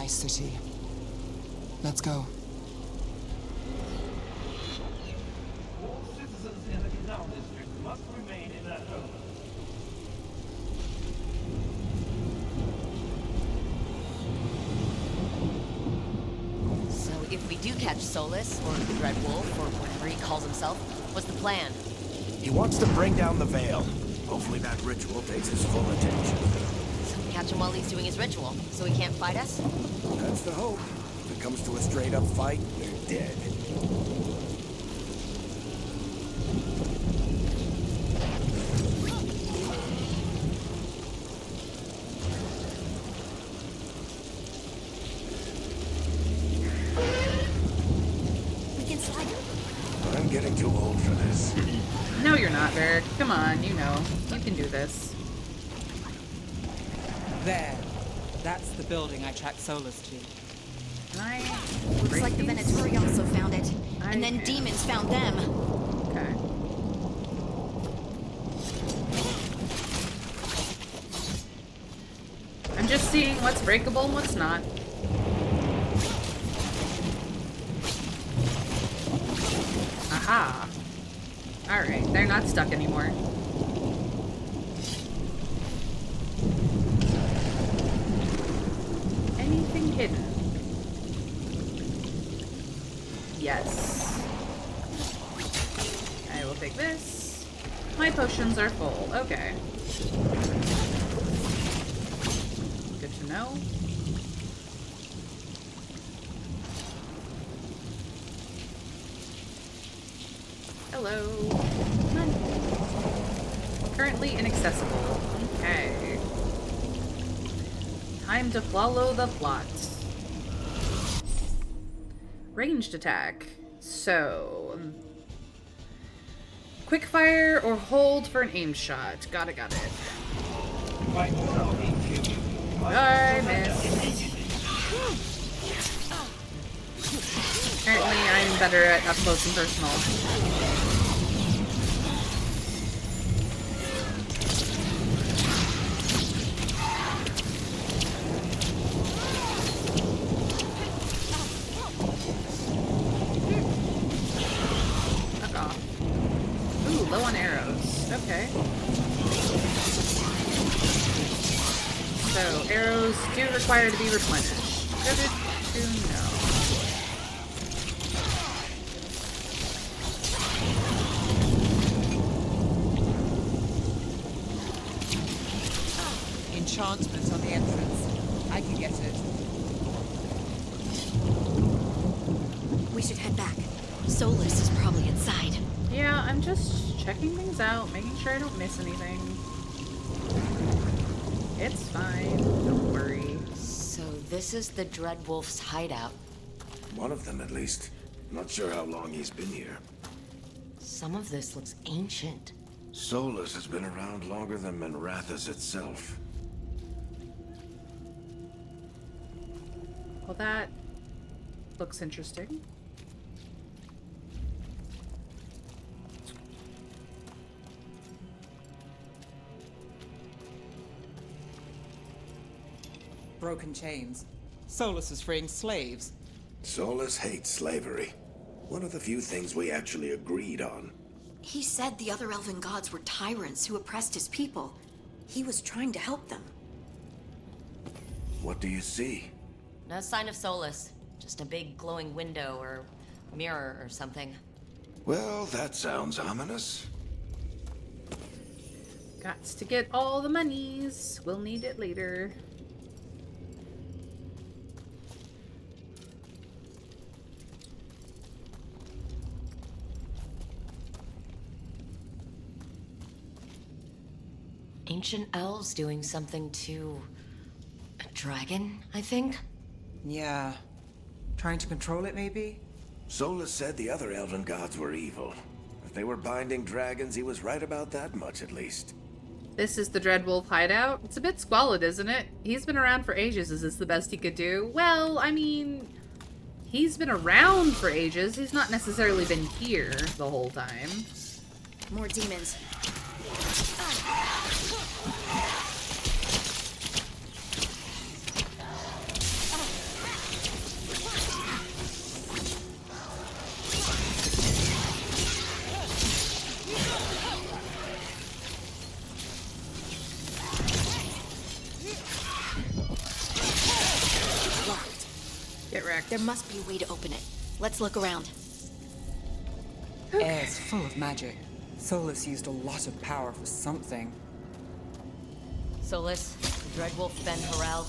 Ice City. Let's go. All citizens in the canal district must remain in their homes. So if we do catch Solus, or the Dread Wolf, or whatever he calls himself, what's the plan? He wants to bring down the Veil. Hopefully that ritual takes his full attention. So we catch him while he's doing his ritual, so he can't fight us? That's the hope. If it comes to a straight-up fight, they're dead. We can slide him. I'm getting too old for this. No, you're not, Varric. Come on, you know. You can do this. There. That's the building I tracked Solus to. Can I Looks break like the these? Venatori also found it. And then I- demons found them. Okay. I'm just seeing what's breakable and what's not. Aha. Alright, they're not stuck anymore. Anything hidden? Yes. I will take this. My potions are full. Okay. Good to know. Hello. Money. Currently inaccessible. Okay. Time to follow the plot. Ranged attack. So, quick fire or hold for an aim shot. Got it. Right now, HQ. I missed. Apparently, I'm better at up close and personal. Fuck off. Ooh, low on arrows. Okay. So, arrows do require to be replenished. Good to know. Enchantment on the entrance. I can get it. We should head back. Solus is probably inside. Yeah, I'm just checking things out, making sure I don't miss anything. It's fine. Don't worry. So this is the Dread Wolf's hideout. One of them, at least. Not sure how long he's been here. Some of this looks ancient. Solus has been around longer than Manrathus itself. Well, that looks interesting. Broken chains. Solus is freeing slaves. Solus hates slavery. One of the few things we actually agreed on. He said the other elven gods were tyrants who oppressed his people. He was trying to help them. What do you see? No sign of Solus. Just a big glowing window or mirror or something. Well, that sounds ominous. Gots to get all the monies. We'll need it later. Ancient elves doing something to a dragon, I think? Yeah. Trying to control it, maybe? Solus said the other elven gods were evil. If they were binding dragons, he was right about that much, at least. This is the Dread Wolf hideout. It's a bit squalid, isn't it? He's been around for ages. Is this the best he could do? Well, I mean, he's been around for ages. He's not necessarily been here the whole time. More demons. Correct. There must be a way to open it. Let's look around. Air's full of magic. Solus used a lot of power for something. Solus, Dreadwolf Ben Harel.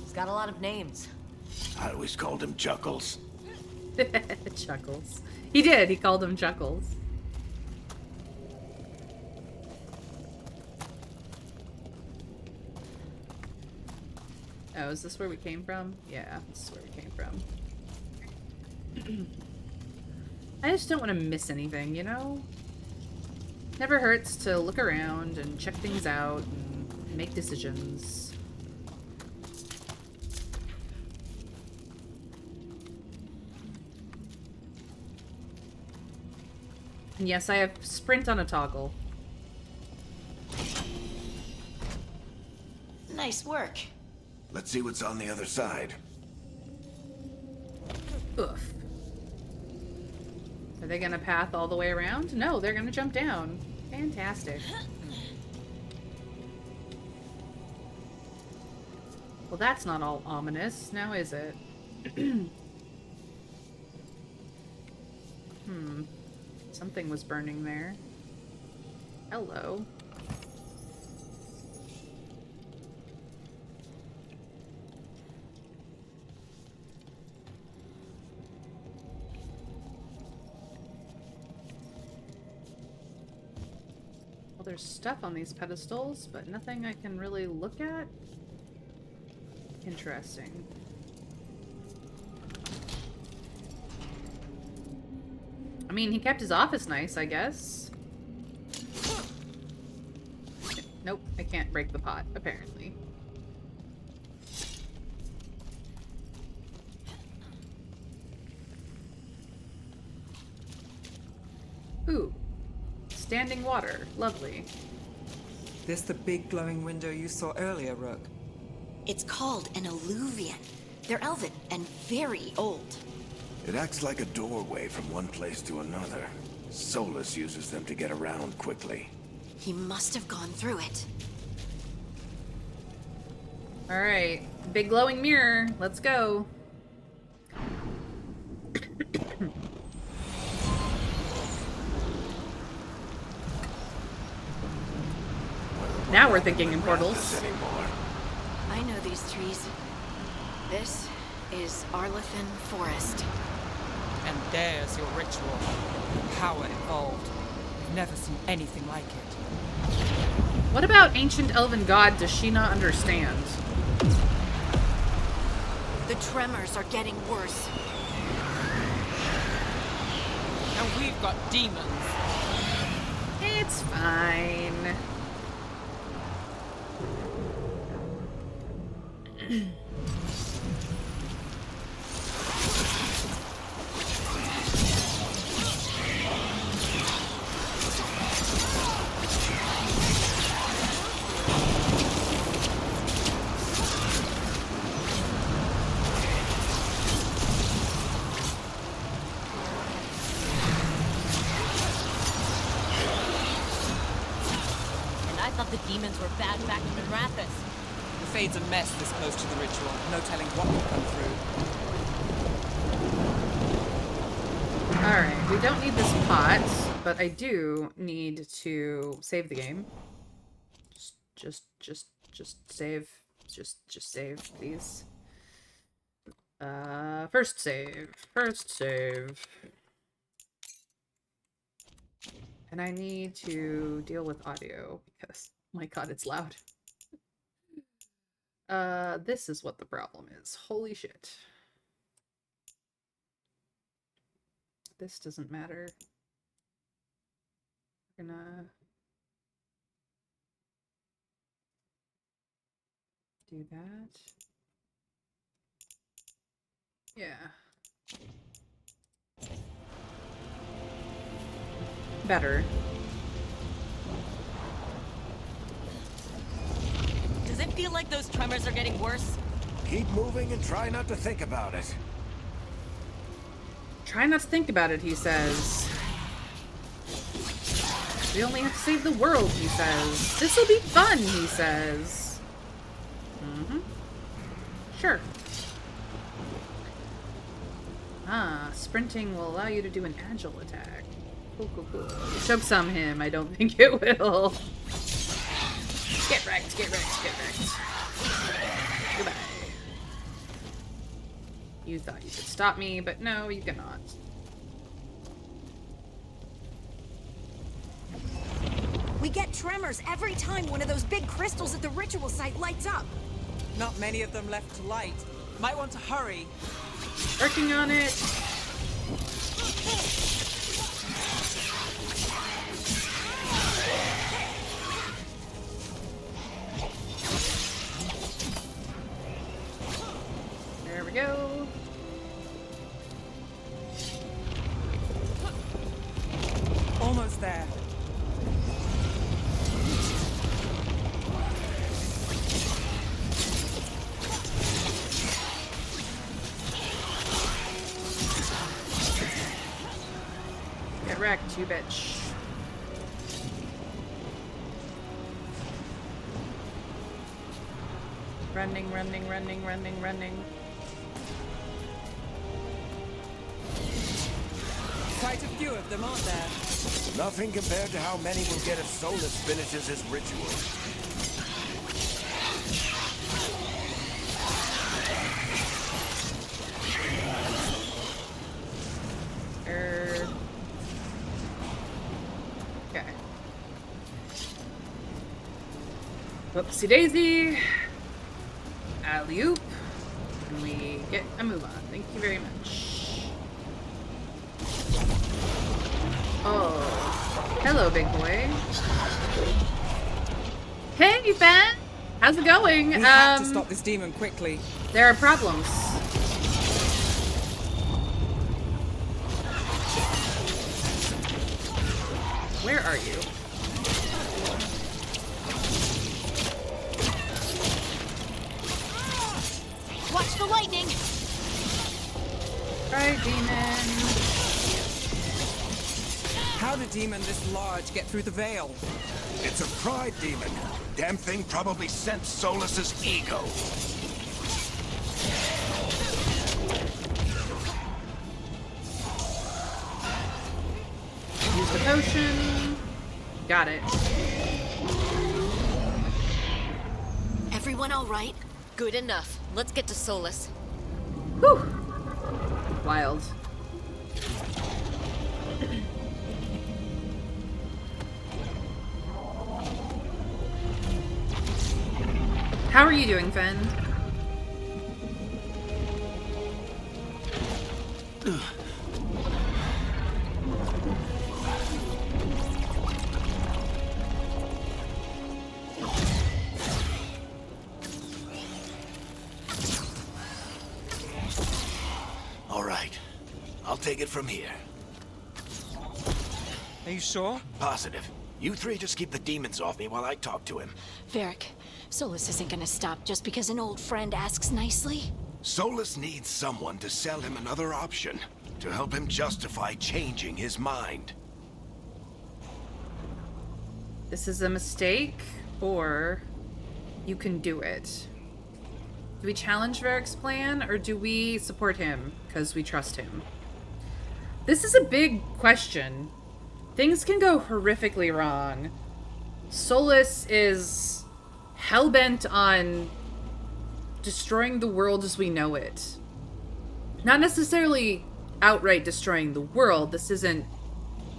He's got a lot of names. I always called him Chuckles. Chuckles. He did. He called him Chuckles. Oh, is this where we came from? Yeah, this is where we came from. I just don't want to miss anything, you know? Never hurts to look around and check things out and make decisions. And yes, I have sprint on a toggle. Nice work. Let's see what's on the other side. Oof. Are they gonna path all the way around? No, they're gonna jump down. Fantastic. Well, that's not all ominous, now is it? Something was burning there. Hello. Well, there's stuff on these pedestals, but nothing I can really look at. Interesting. I mean, he kept his office nice, I guess. Nope, I can't break the pot, apparently. Ooh. Standing water. Lovely. This the big glowing window you saw earlier, Rook? It's called an alluvian. They're elven and very old. It acts like a doorway from one place to another. Solus uses them to get around quickly. He must have gone through it. Alright. Big glowing mirror. Let's go. Now we're thinking in portals. I know these trees. This is Arlethan Forest. And there's your ritual. The power involved. I've never seen anything like it. What about ancient elven god does she not understand? The tremors are getting worse. And we've got demons. It's fine. The demons were bad back in Rathus. The Fade's a mess this close to the ritual. No telling what will come through. Alright, we don't need this pot, but I do need to save the game. Just save. Just save, please. First save. And I need to deal with audio because, my god, it's loud. This is what the problem is. Holy shit. This doesn't matter. We're gonna do that. Yeah. Better. Does it feel like those tremors are getting worse? Keep moving and try not to think about it. Try not to think about it, he says. We only have to save the world, he says. This'll be fun, he says. Sure. Sprinting will allow you to do an agile attack. Cool, cool, cool. Choke sum him. I don't think it will. Get wrecked, get wrecked, get wrecked. Goodbye. You thought you could stop me, but no, you cannot. We get tremors every time one of those big crystals at the ritual site lights up. Not many of them left to light. Might want to hurry. Working on it. There we go. Almost there. Get wrecked, you bitch. Running, running, running, running, running. Quite a few of them, aren't there? Nothing compared to how many will get if Solus finishes his ritual. Okay. Whoopsie daisy. Alley-oop. And we get a move on. Thank you very much. Oh. Hello, big boy. Hey, Ben! How's it going? We have to stop this demon quickly. There are problems. Where are you? Watch the lightning! Right, demon. How did a demon this large get through the veil? It's a pride demon. Damn thing probably sensed Solus's ego. Use the potion. Got it. Everyone all right? Good enough. Let's get to Solus. Whew. Wild. How are you doing, Fen? All right. I'll take it from here. Are you sure? Positive. You three just keep the demons off me while I talk to him. Varric, Solus isn't gonna stop just because an old friend asks nicely. Solus needs someone to sell him another option, to help him justify changing his mind. This is a mistake, or you can do it. Do we challenge Varric's plan, or do we support him because we trust him? This is a big question. Things can go horrifically wrong. Solus is hell-bent on destroying the world as we know it. Not necessarily outright destroying the world. This isn't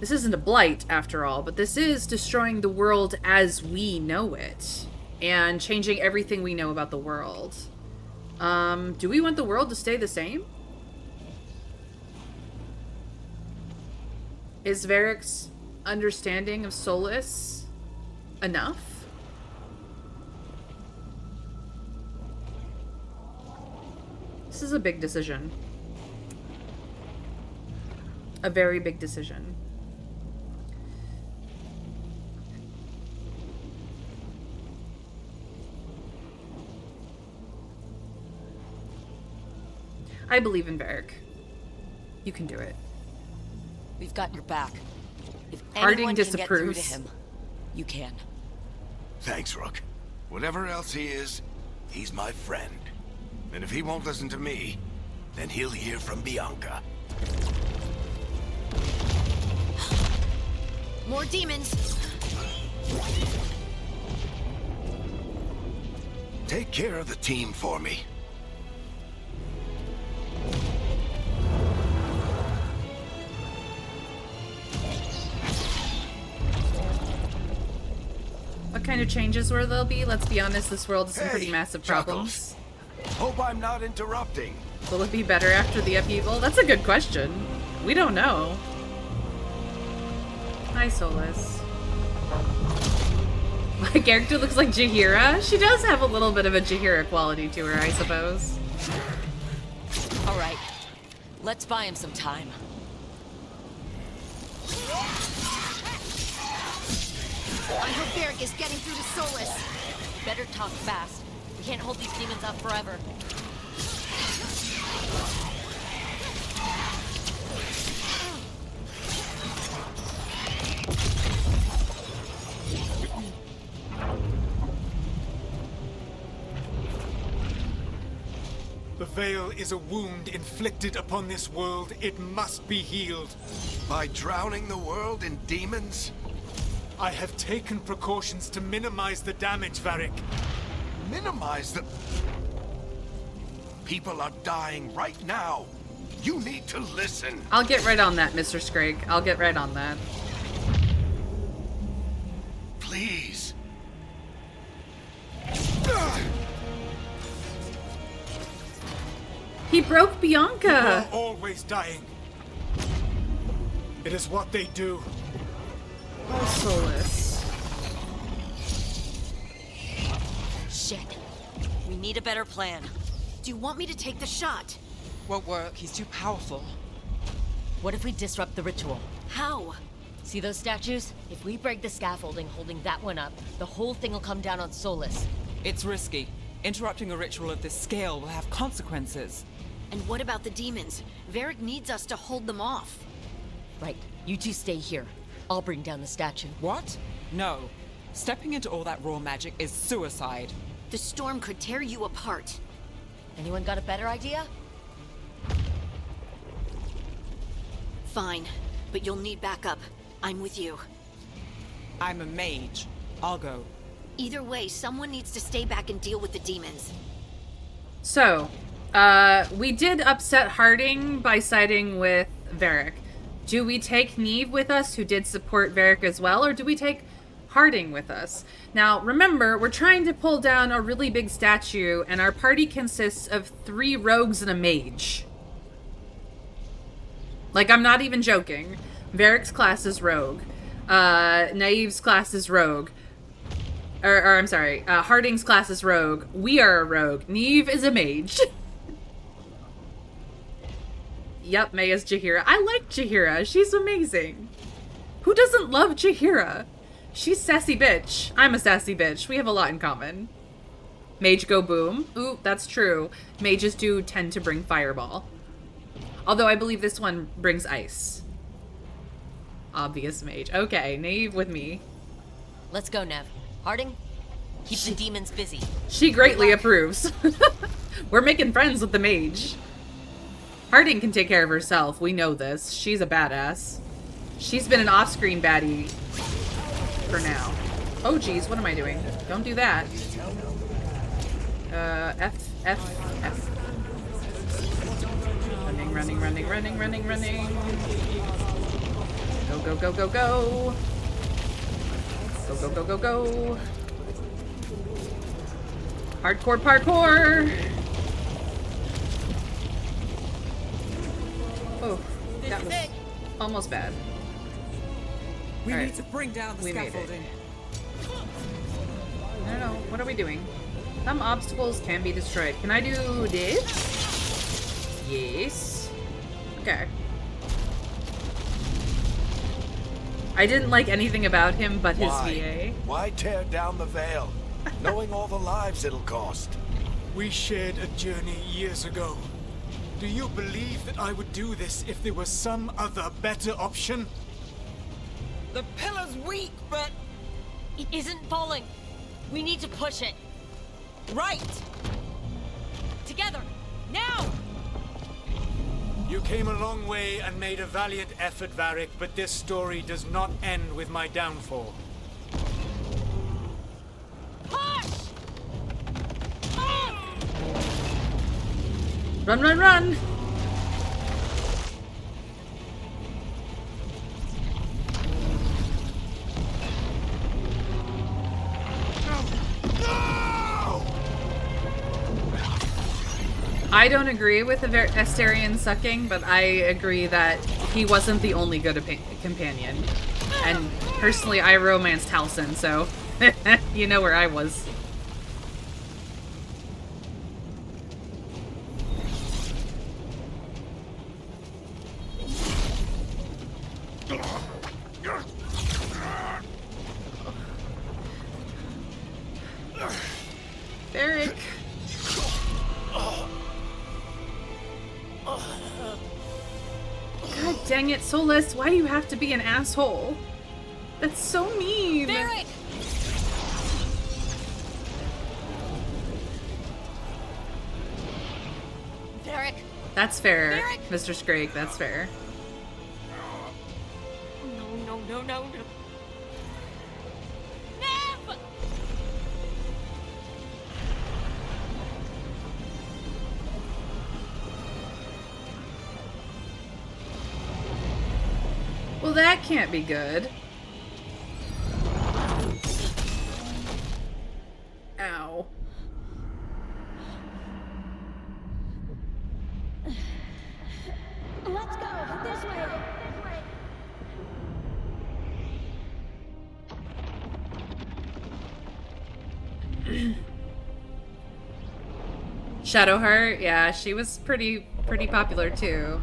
a blight, after all, but this is destroying the world as we know it and changing everything we know about the world. Do we want the world to stay the same? Is Varric's understanding of Solus enough? This is a big decision. A very big decision. I believe in Varric. You can do it. We've got your back. If Harding anyone can get through to disapproves. him, you can. Thanks, Rook. Whatever else he is, he's my friend. And if he won't listen to me, then he'll hear from Bianca. More demons. Take care of the team for me. What kind of changes will there be? Let's be honest, this world has some pretty massive problems. Hope I'm not interrupting. Will it be better after the upheaval? That's a good question. We don't know. Hi, Solus. My character looks like Jahira. She does have a little bit of a Jahira quality to her, I suppose. All right. Let's buy him some time. I hope Varric is getting through to Solus. Better talk fast. We can't hold these demons up forever. The Veil is a wound inflicted upon this world. It must be healed. By drowning the world in demons? I have taken precautions to minimize the damage, Varric. Minimize the... People are dying right now. You need to listen. I'll get right on that, Mr. Scrake. I'll get right on that. Please. He broke People Bianca! are always dying. It is what they do. Oh, Solus. Shit. We need a better plan. Do you want me to take the shot? Won't work. He's too powerful. What if we disrupt the ritual? How? See those statues? If we break the scaffolding holding that one up, the whole thing will come down on Solus. It's risky. Interrupting a ritual of this scale will have consequences. And what about the demons? Varric needs us to hold them off. Right. You two stay here. I'll bring down the statue. What? No. Stepping into all that raw magic is suicide. The storm could tear you apart. Anyone got a better idea? Fine, but you'll need backup. I'm with you. I'm a mage. I'll go. Either way, someone needs to stay back and deal with the demons. So, we did upset Harding by siding with Varric. Do we take Neve with us, who did support Varric as well, or do we take Harding with us? Now, remember, we're trying to pull down a really big statue, and our party consists of 3 rogues and a mage. Like, I'm not even joking. Varric's class is rogue. Naive's class is rogue. Or I'm sorry, Harding's class is rogue. We are a rogue. Neve is a mage. Yep, May is Jahira. I like Jahira. She's amazing. Who doesn't love Jahira? She's sassy bitch. I'm a sassy bitch. We have a lot in common. Mage go boom. Ooh, that's true. Mages do tend to bring fireball. Although I believe this one brings ice. Obvious mage. Okay, Naive with me. Let's go, Nev. Harding, keep the demons busy. She greatly approves. We're making friends with the mage. Harding can take care of herself. We know this. She's a badass. She's been an off-screen baddie for now. Oh, geez. What am I doing? Don't do that. F. Running. Go. Go. Hardcore parkour. Oh, that was almost bad. We All need right. to bring down the We made it. scaffolding. No. What are we doing? Some obstacles can be destroyed. Can I do this? Yes. Okay. I didn't like anything about him but his VA. Why tear down the Veil? Knowing all the lives it'll cost. We shared a journey years ago. Do you believe that I would do this if there was some other better option? The pillar's weak, but... It isn't falling. We need to push it. Right! Together. Now! You came a long way and made a valiant effort, Varric, but this story does not end with my downfall. Push! Run, run, run! I don't agree with the Asterian sucking, but I agree that he wasn't the only good companion. And personally, I romanced Halsin, so you know where I was. Eric. God dang it, Solus, why do you have to be an asshole? That's so mean. Varric! Varric! That's fair, Varric! Mr. Scrake, that's fair. No, no, no, no, no. Nev! Well, that can't be good. Ow. Let's go this way. Shadowheart, yeah, she was pretty popular too.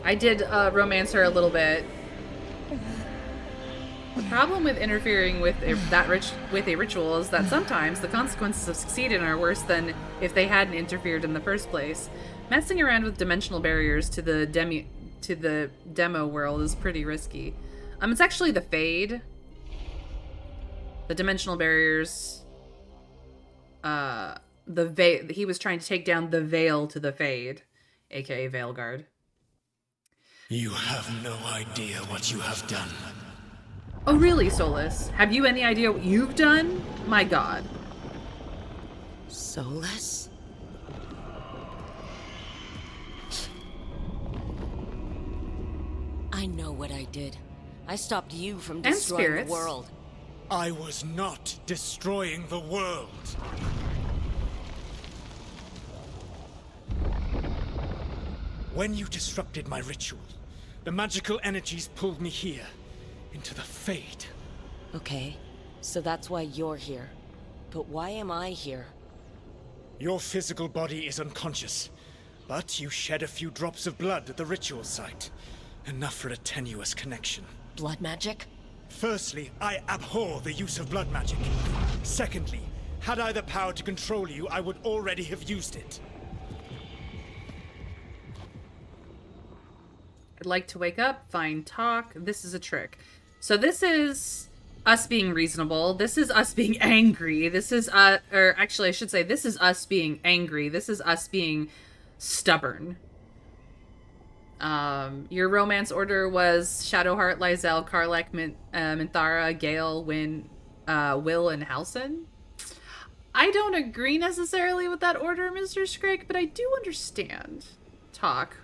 I did romance her a little bit. The problem with interfering with a ritual is that sometimes the consequences of succeeding are worse than if they hadn't interfered in the first place. Messing around with dimensional barriers to the demo world is pretty risky. It's actually the Fade. The dimensional barriers. He was trying to take down the Veil to the Fade, aka Veilguard. You have no idea what you have done. Oh really, Solus? Have you any idea what you've done? My god. Solus? I know what I did. I stopped you from And destroying spirits. the world. I was not destroying the world. When you disrupted my ritual, the magical energies pulled me here, into the Fade. Okay, so that's why you're here. But why am I here? Your physical body is unconscious, but you shed a few drops of blood at the ritual site. Enough for a tenuous connection. Blood magic? Firstly, I abhor the use of blood magic. Secondly, had I the power to control you, I would already have used it. I'd like to wake up, fine, talk. This is a trick. So this is us being reasonable. This is us being angry. This is or actually I should say this is us being angry. This is us being stubborn. Your romance order was Shadowheart, Lysel, Karlek, Minthara, Gale, Will, and Halsin. I don't agree necessarily with that order, Mr. Scrake, but I do understand. Talk.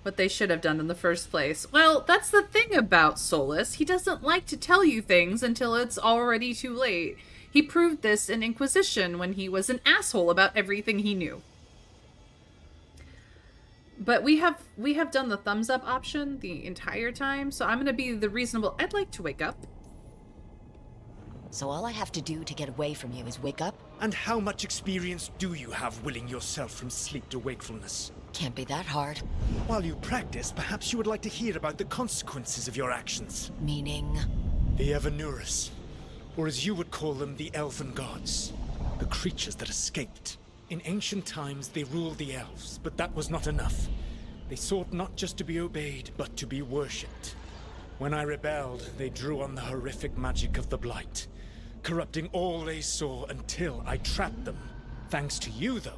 What they should have done in the first place. Well, that's the thing about Solus. He doesn't like to tell you things until it's already too late. He proved this in Inquisition when he was an asshole about everything he knew. But we have done the thumbs up option the entire time, so I'm going to be the reasonable. I'd like to wake up. So all I have to do to get away from you is wake up? And how much experience do you have willing yourself from sleep to wakefulness? Can't be that hard. While you practice, perhaps you would like to hear about the consequences of your actions. Meaning? The Evanurus, or as you would call them, the Elven Gods. The creatures that escaped. In ancient times, they ruled the elves, but that was not enough. They sought not just to be obeyed, but to be worshipped. When I rebelled, they drew on the horrific magic of the Blight, corrupting all they saw until I trapped them. Thanks to you, though,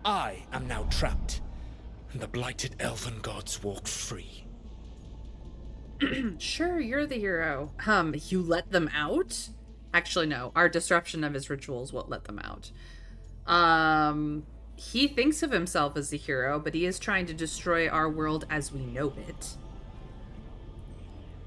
I am now trapped, and the blighted elven gods walk free. Sure, you're the hero. You let them out? Actually, no. Our disruption of his rituals won't let them out. He thinks of himself as the hero, but he is trying to destroy our world as we know it.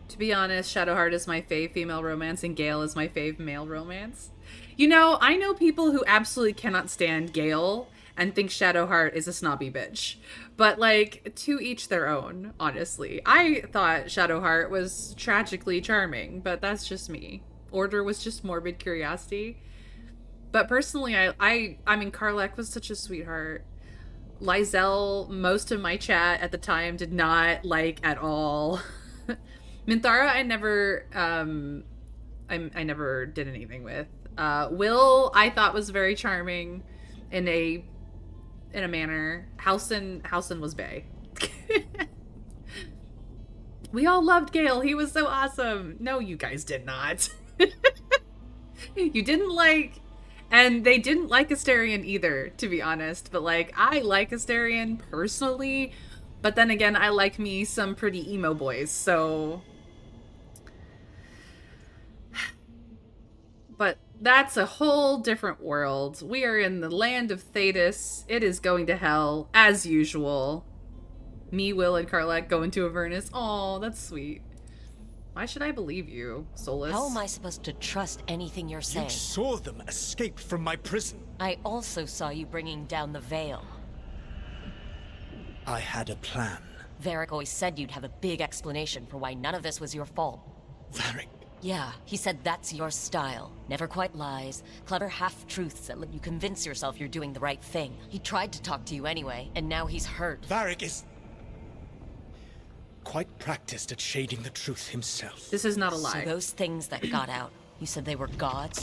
To be honest, Shadowheart is my fave female romance, and Gale is my fave male romance. You know, I know people who absolutely cannot stand Gale and think Shadowheart is a snobby bitch. But, like, to each their own, honestly. I thought Shadowheart was tragically charming, but that's just me. Order was just morbid curiosity. But personally, I mean, Karlach was such a sweetheart. Lysel, most of my chat at the time did not like at all. Minthara, I never did anything with. Will, I thought was very charming in a manner. Halsin was bae. We all loved Gale. He was so awesome. No, you guys did not. You didn't like, and they didn't like Astarion either, to be honest. But like, I like Astarion personally, but then again, I like me some pretty emo boys, so. But that's a whole different world. We are in the land of Thetis. It is going to hell, as usual. Me, Will, and Karlach go into Avernus. Aw, that's sweet. Why should I believe you, Solus? How am I supposed to trust anything you're saying? You saw them escape from my prison. I also saw you bringing down the veil. I had a plan. Varric always said you'd have a big explanation for why none of this was your fault. Varric. Yeah, he said that's your style. Never quite lies, clever half-truths that let you convince yourself you're doing the right thing. He tried to talk to you anyway, and now he's hurt. Varric is quite practiced at shading the truth himself. This is not a lie. So those things that got out, you said they were gods?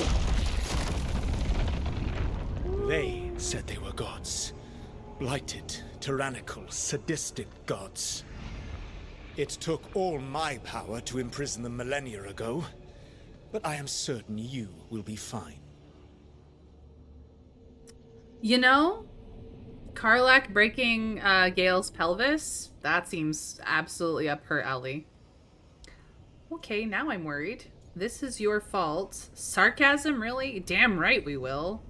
They said they were gods. Blighted, tyrannical, sadistic gods. It took all my power to imprison them millennia ago, but I am certain you will be fine. You know, Karlach breaking Gale's pelvis, that seems absolutely up her alley. Okay, now I'm worried. This is your fault. Sarcasm, really? Damn right we will.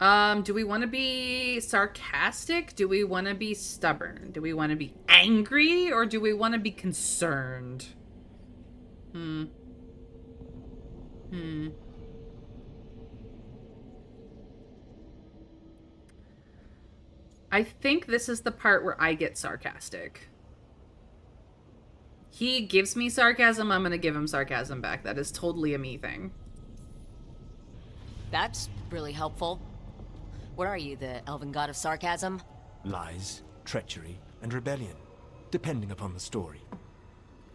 Do we want to be sarcastic? Do we want to be stubborn? Do we want to be angry? Or do we want to be concerned? I think this is the part where I get sarcastic. He gives me sarcasm, I'm gonna give him sarcasm back. That is totally a me thing. That's really helpful. What are you, the elven god of sarcasm? Lies, treachery, and rebellion, depending upon the story.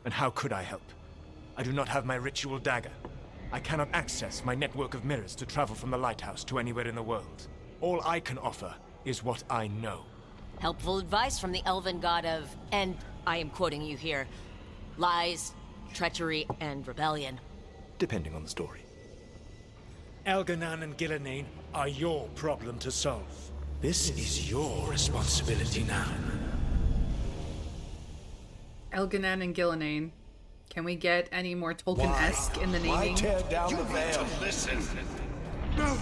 And how could I help? I do not have my ritual dagger. I cannot access my network of mirrors to travel from the lighthouse to anywhere in the world. All I can offer is what I know. Helpful advice from the elven god of, and I am quoting you here, lies, treachery, and rebellion. Depending on the story. Elganan and Gillenane are your problem to solve. This is your responsibility now. Elganan and Gillenane. Can we get any more Tolkien-esque in the naming? Why tear down the veil? Listen. No!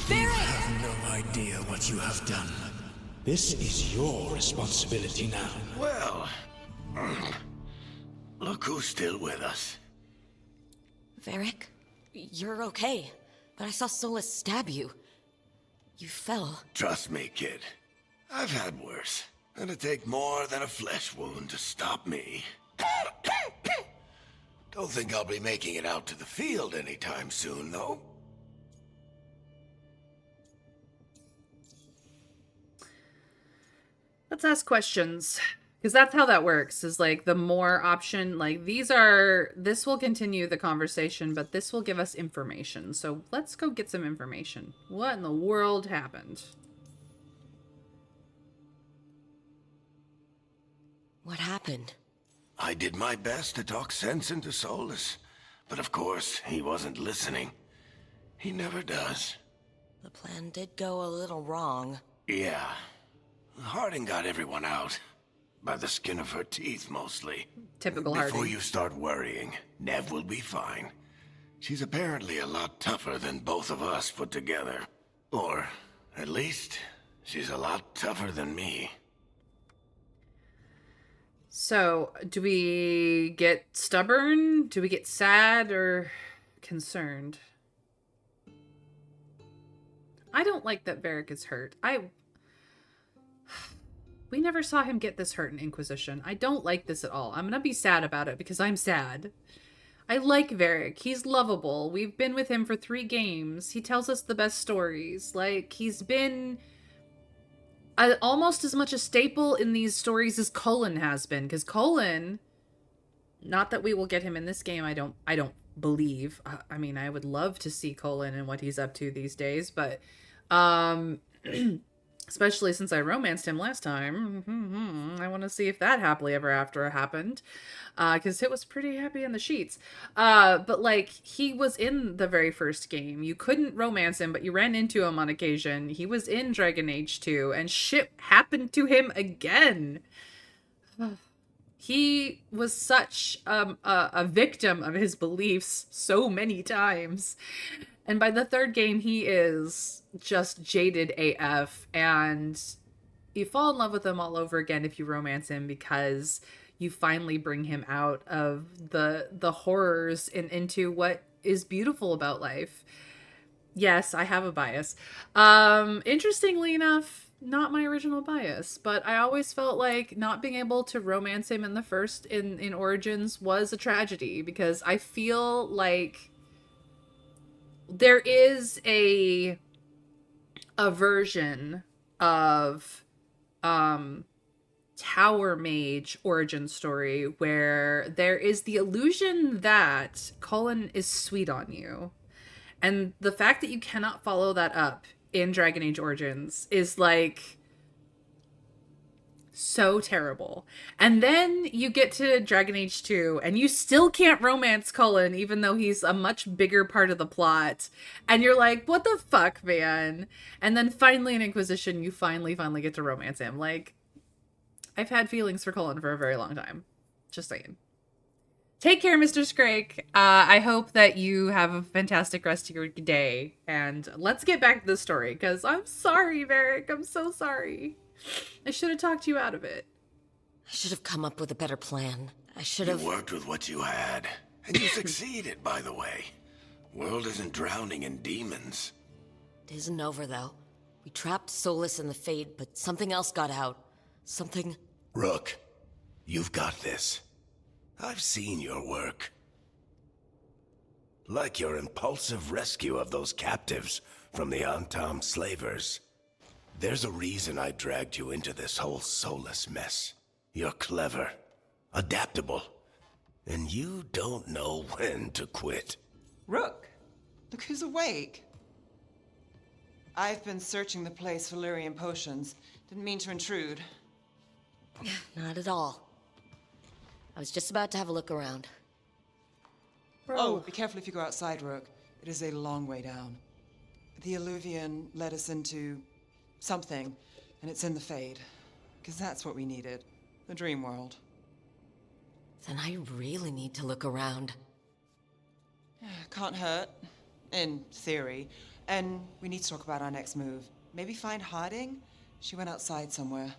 You have no idea what you have done. This is your responsibility now. Well, look who's still with us. Varric, you're okay. But I saw Solus stab you. You fell. Trust me, kid. I've had worse. It'll take more than a flesh wound to stop me. Don't think I'll be making it out to the field anytime soon, though. Let's ask questions. Because that's how that works, is like the more option, like this will continue the conversation, but this will give us information. So let's go get some information. What in the world happened? What happened? I did my best to talk sense into Solus. But of course, he wasn't listening. He never does. The plan did go a little wrong. Yeah. Harding got everyone out. By the skin of her teeth, mostly. Typical Before Harding. you start worrying, Nev will be fine. She's apparently a lot tougher than both of us put together. Or, at least, she's a lot tougher than me. So, do we get stubborn? Do we get sad or concerned? I don't like that Varric is hurt. We never saw him get this hurt in Inquisition. I don't like this at all. I'm gonna be sad about it because I'm sad. I like Varric. He's lovable. We've been with him for 3 games. He tells us the best stories. Like, he's been almost as much a staple in these stories as Cullen has been. Because Cullen, not that we will get him in this game, I don't believe. I mean, I would love to see Cullen and what he's up to these days, but especially since I romanced him last time. I want to see if that happily ever after happened. Because it was pretty happy in the sheets. But, like, he was in the very first game. You couldn't romance him, but you ran into him on occasion. He was in Dragon Age 2, and shit happened to him again. He was such a victim of his beliefs so many times. And by the 3rd game, he is just jaded AF. And you fall in love with him all over again if you romance him, because you finally bring him out of the horrors and into what is beautiful about life. Yes, I have a bias. Interestingly enough, not my original bias, but I always felt like not being able to romance him in the first in Origins was a tragedy, because I feel like there is a version of Tower Mage origin story where there is the illusion that Cullen is sweet on you. And the fact that you cannot follow that up in Dragon Age Origins is like so terrible. And then you get to Dragon Age 2 and you still can't romance Cullen, even though he's a much bigger part of the plot. And you're like, what the fuck, man? And then finally in Inquisition, you finally get to romance him. Like, I've had feelings for Cullen for a very long time. Just saying. Take care, Mr. Scrake. I hope that you have a fantastic rest of your day. And let's get back to the story, because I'm sorry, Varric. I'm so sorry. I should have talked you out of it. I should have come up with a better plan. I should have... You worked with what you had. And you succeeded, by the way. World isn't drowning in demons. It isn't over, though. We trapped Solus in the Fade, but something else got out. Something... Rook, you've got this. I've seen your work. Like your impulsive rescue of those captives from the Antam slavers. There's a reason I dragged you into this whole Solus mess. You're clever, adaptable, and you don't know when to quit. Rook, look who's awake. I've been searching the place for Lyrian potions. Didn't mean to intrude. Not at all. I was just about to have a look around. Oh, be careful if you go outside, Rook. It is a long way down. The Alluvian led us into something, and it's in the Fade. Because that's what we needed. The dream world. Then I really need to look around. Can't hurt. In theory. And we need to talk about our next move. Maybe find Harding? She went outside somewhere.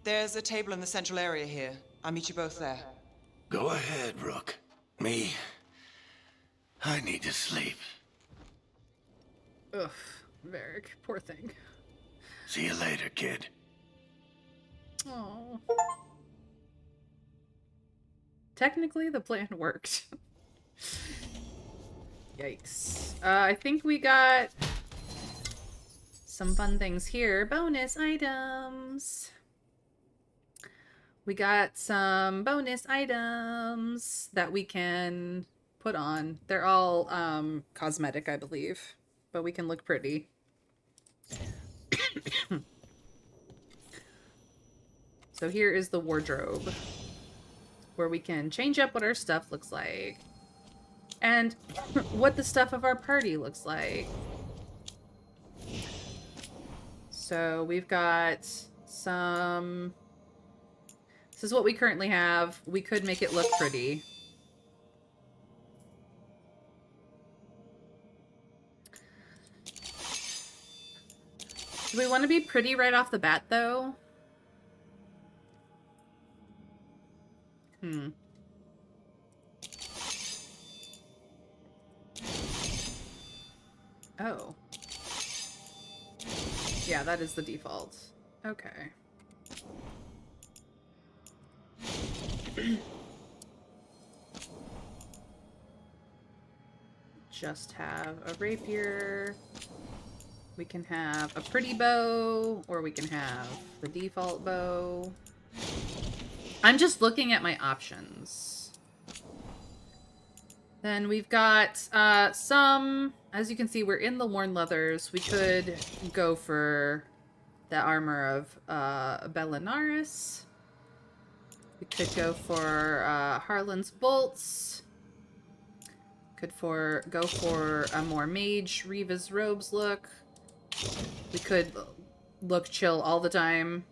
There's a table in the central area here. I'll meet you both there. Go ahead, Rook. I need to sleep. Ugh, Varric, poor thing. See you later, kid. Oh. Technically, the plan worked. Yikes. I think we got some fun things here. Bonus items. We got some bonus items that we can put on. They're all cosmetic, I believe, but we can look pretty. So here is the wardrobe, where we can change up what our stuff looks like. and what the stuff of our party looks like. So we've got some... This is what we currently have. We could make it look pretty. Do we want to be pretty right off the bat, though? Oh. Yeah, that is the default. Okay. Just have a rapier. We can have a pretty bow, or we can have the default bow. I'm just looking at my options. Then we've got some, as you can see, we're in the worn leathers. We could go for the armor of Belinaris. We could go for Harlan's bolts. Could go for a more mage Reva's robes look. We could look chill all the time.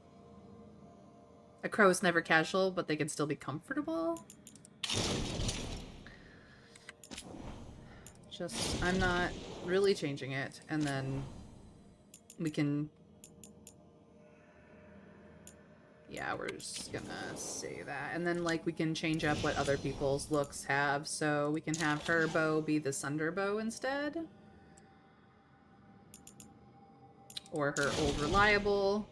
A crow is never casual, but they can still be comfortable. Just, I'm not really changing it. And then we can... Yeah, we're just gonna say that. And then, like, we can change up what other people's looks have. So we can have her bow be the Sunder bow instead. Or her old reliable.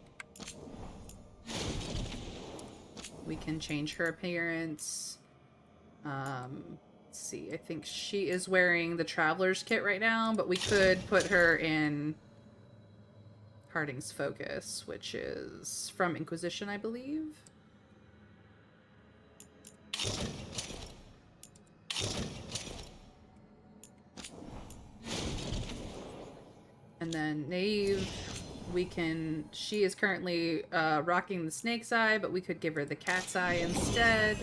We can change her appearance. Let's see, I think she is wearing the Traveler's Kit right now, but we could put her in Harding's Focus, which is from Inquisition, I believe. And then Naive, she is currently rocking the snake's eye, but we could give her the cat's eye instead.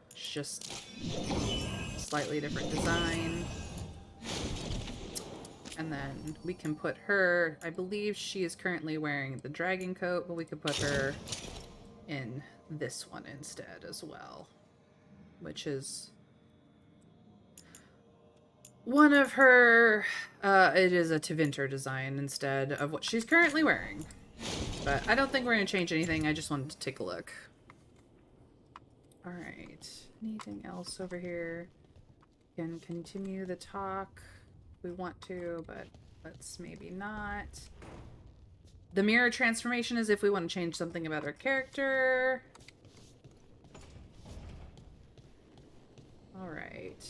It's just slightly different design. And then we can put her, I believe she is currently wearing the dragon coat, but we could put her in this one instead as well, which is one of her, it is a Tevinter design instead of what she's currently wearing. But I don't think we're going to change anything. I just wanted to take a look. Alright. Anything else over here? We can continue the talk if we want to, but let's maybe not. The mirror transformation is if we want to change something about our character. Alright.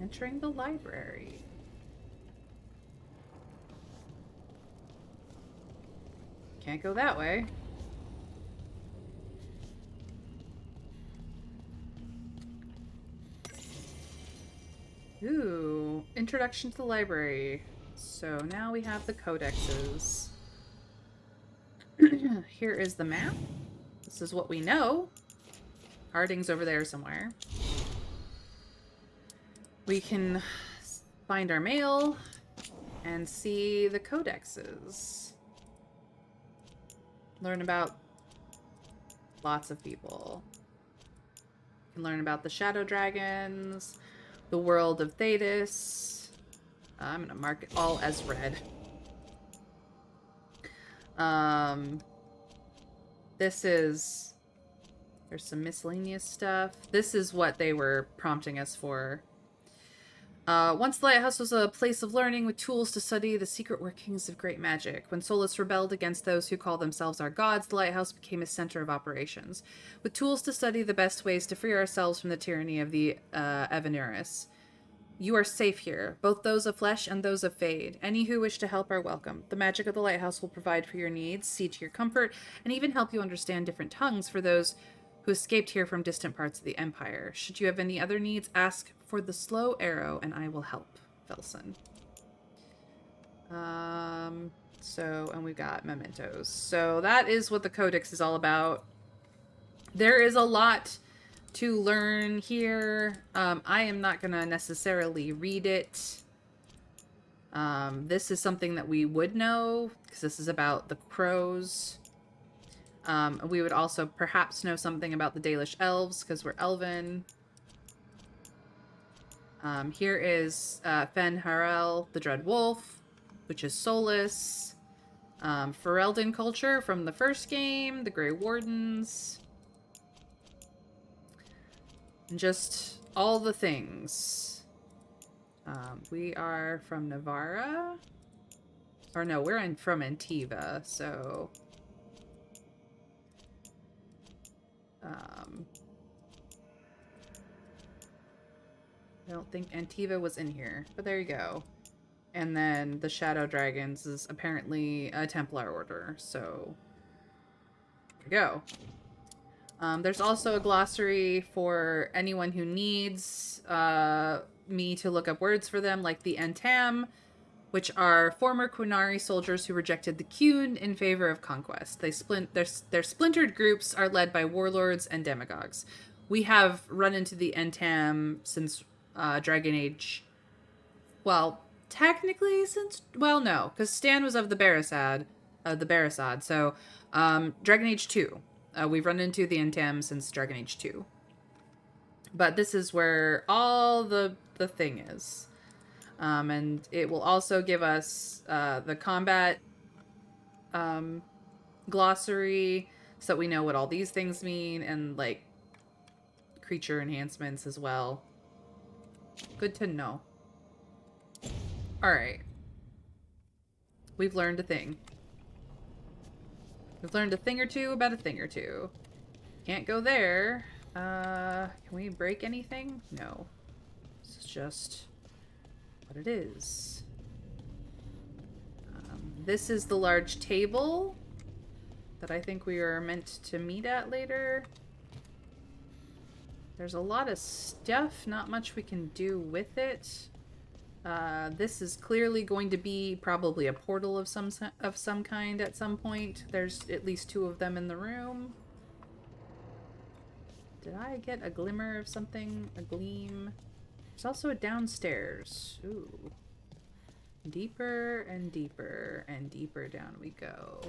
Entering the library. Can't go that way. Ooh, introduction to the library. So now we have the codexes. Here is the map. This is what we know. Harding's over there somewhere. We can find our mail and see the codexes. Learn about lots of people. You can learn about the shadow dragons, the world of Thetis. I'm gonna mark it all as red. There's some miscellaneous stuff. This is what they were prompting us for. Once the lighthouse was a place of learning with tools to study the secret workings of great magic. When Solus rebelled against those who call themselves our gods, the lighthouse became a center of operations, with tools to study the best ways to free ourselves from the tyranny of the Evanuris. You are safe here, both those of flesh and those of fade. Any who wish to help are welcome. The magic of the lighthouse will provide for your needs, see to your comfort, and even help you understand different tongues for those who escaped here from distant parts of the Empire. Should you have any other needs, ask for the slow arrow, and I will help. Felson. And we've got mementos. So that is what the codex is all about. There is a lot to learn here. I am not going to necessarily read it. This is something that we would know, because this is about the crows. We would also perhaps know something about the Dalish elves, because we're elven. Here is Fen Harel, the Dread Wolf, which is soulless. Ferelden culture from the first game, the Grey Wardens. And just all the things. We are from Navarra. Or no, we're from Antiva, so... I don't think Antiva was in here, but there you go. And then the Shadow Dragons is apparently a Templar order, so there you go. There's also a glossary for anyone who needs me to look up words for them, like the Entam, which are former Quinari soldiers who rejected the Qun in favor of conquest. Their splintered groups are led by warlords and demagogues. We have run into the Entam since Dragon Age. Well, technically since... Well, no, because Stan was of the Barasad. So, Dragon Age 2. We've run into the Entam since Dragon Age 2. But this is where all the thing is. And it will also give us the combat glossary, so that we know what all these things mean, and like creature enhancements as well. Good to know. Alright. We've learned a thing. We've learned a thing or two about a thing or two. Can't go there. Can we break anything? No. This is just what it is. This is the large table that I think we are meant to meet at later. There's a lot of stuff, not much we can do with it. This is clearly going to be probably a portal of some kind at some point. There's at least 2 of them in the room. Did I get a glimmer of something? A gleam? There's also a downstairs. Ooh. Deeper and deeper and deeper down we go.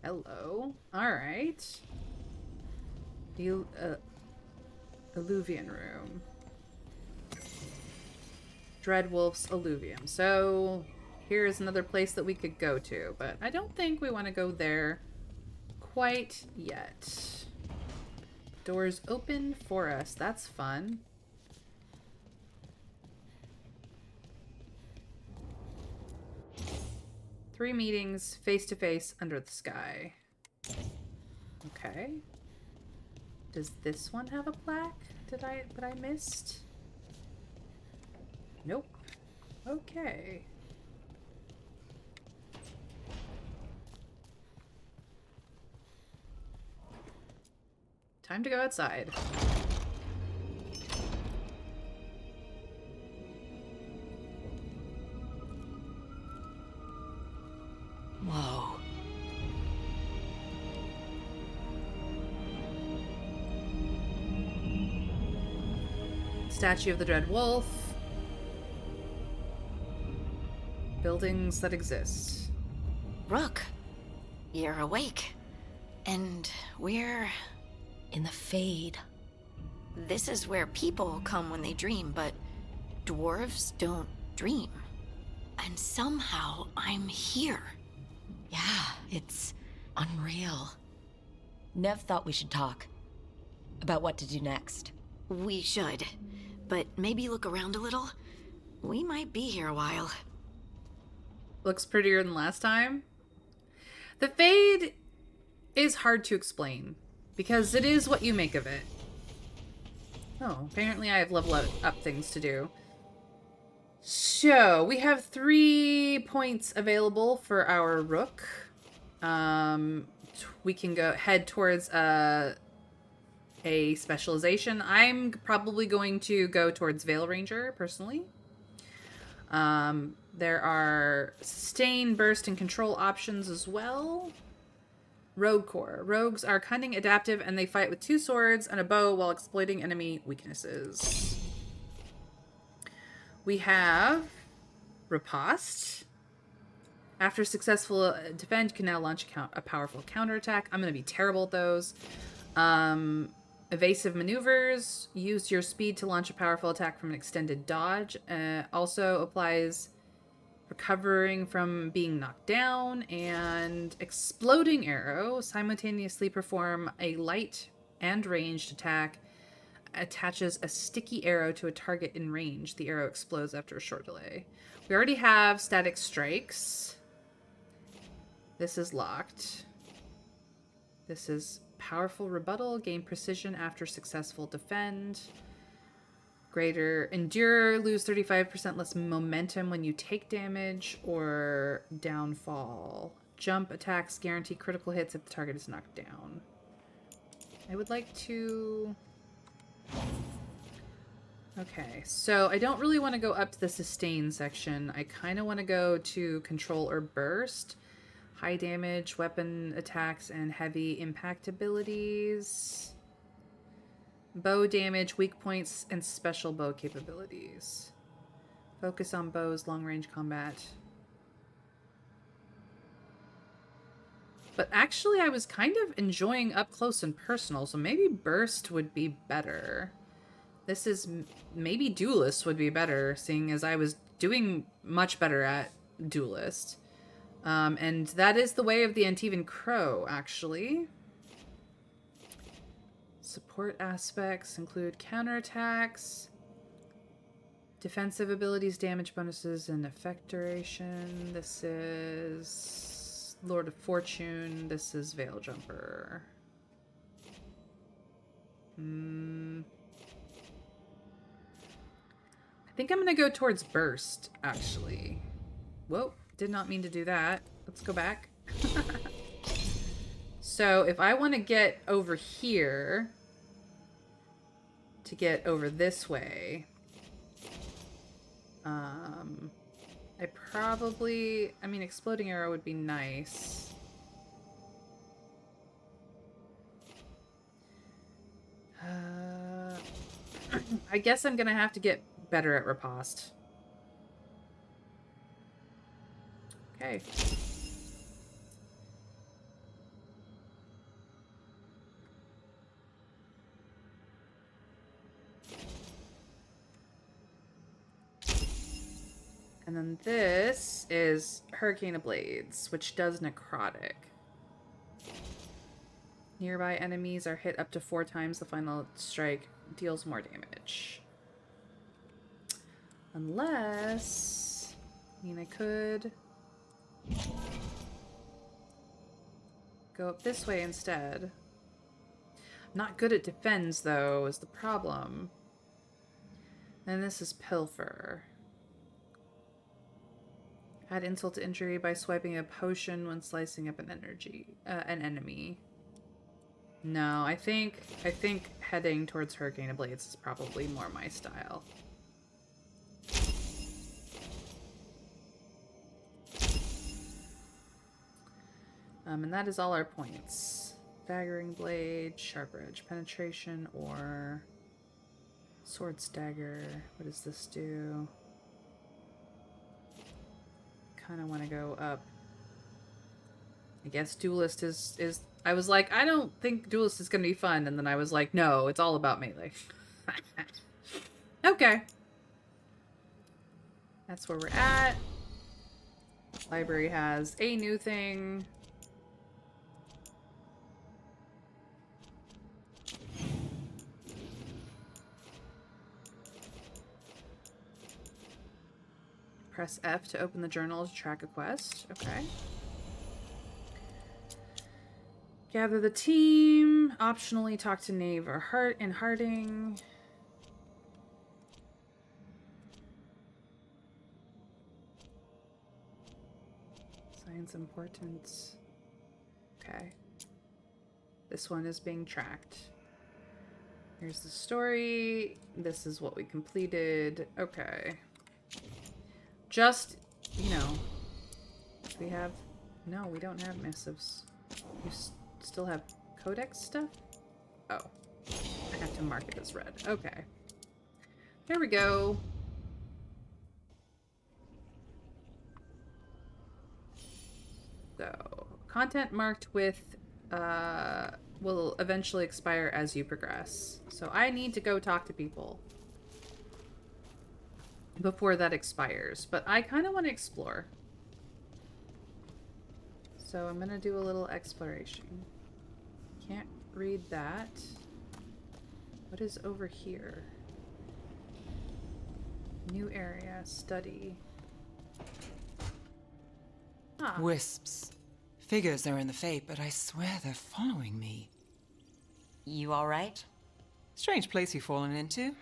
Hello. Alright. The Alluvian room. Dreadwolf's Alluvium. So here is another place that we could go to, but I don't think we want to go there quite yet. Doors open for us. That's fun. Three meetings face to face under the sky. Okay. Does this one have a plaque? That I missed? Nope. Okay. Time to go outside. Whoa. Statue of the Dread Wolf. Buildings that exist. Rook, you're awake. And we're In the Fade. This is where people come when they dream, but dwarves don't dream. And somehow I'm here. Yeah, it's unreal. Nev thought we should talk. About what to do next. We should. But maybe look around a little. We might be here a while. Looks prettier than last time. The Fade is hard to explain, because it is what you make of it. Oh, apparently I have level up things to do. So, we have 3 points available for our Rook. We can head towards a specialization. I'm probably going to go towards Veil Ranger, personally. There are sustain, burst, and control options as well. Rogue Core. Rogues are cunning, adaptive, and they fight with 2 swords and a bow while exploiting enemy weaknesses. We have Riposte. After successful defend, you can now launch a powerful counterattack. I'm going to be terrible at those. Evasive maneuvers. Use your speed to launch a powerful attack from an extended dodge. Also applies recovering from being knocked down. And exploding arrow. Simultaneously perform a light and ranged attack. Attaches a sticky arrow to a target in range. The arrow explodes after a short delay. We already have static strikes. This is locked. This is powerful rebuttal. Gain precision after successful defend. Greater endure. Lose 35% less momentum when you take damage or downfall. Jump attacks guarantee critical hits if the target is knocked down. I would like to... Okay, so I don't really want to go up to the sustain section. I kind of want to go to control or burst. High damage, weapon attacks, and heavy impact abilities. Bow damage, weak points, and special bow capabilities. Focus on bows, long range combat. But actually I was kind of enjoying up close and personal, so maybe burst would be better. This is, maybe Duelist would be better, seeing as I was doing much better at Duelist. And that is the way of the Antivan Crow, actually. Support aspects include counterattacks, defensive abilities, damage bonuses, and effect duration. This is Lord of Fortune. This is Veil Jumper. I think I'm going to go towards Burst, actually. Whoa, did not mean to do that. Let's go back. So if I want to get over here to get over this way, I probably, I mean, Exploding Arrow would be nice. I guess I'm gonna have to get better at Riposte. Okay. And then this is Hurricane of Blades, which does necrotic. Nearby enemies are hit up to 4 times the final strike, deals more damage. Unless, I mean, I could go up this way instead. I'm not good at defense, though, is the problem. And this is Pilfer. Add insult to injury by swiping a potion when slicing up an enemy. No, I think heading towards Hurricane of Blades is probably more my style. And that is all our points. Daggering Blade, Sharp Edge Penetration, or Sword Stagger. What does this do? Kind of want to go up. I guess Duelist is I was like, I don't think Duelist is going to be fun, and then I was like, no, it's all about melee. Okay. That's where we're at. Library has a new thing. Press F to open the journal to track a quest. Okay. Gather the team. Optionally talk to Knave or Harding. Science importance. Okay. This one is being tracked. Here's the story. This is what we completed. Okay. Just, you know, we have... No, we don't have missives. still have codex stuff? Oh. I have to mark it as red. Okay. There we go. So, content marked with will eventually expire as you progress. So I need to go talk to people before that expires. But I kind of want to explore. So I'm going to do a little exploration. Can't read that. What is over here? New area, study. Ah. Wisps. Figures are in the fate, but I swear they're following me. You alright? Strange place you've fallen into,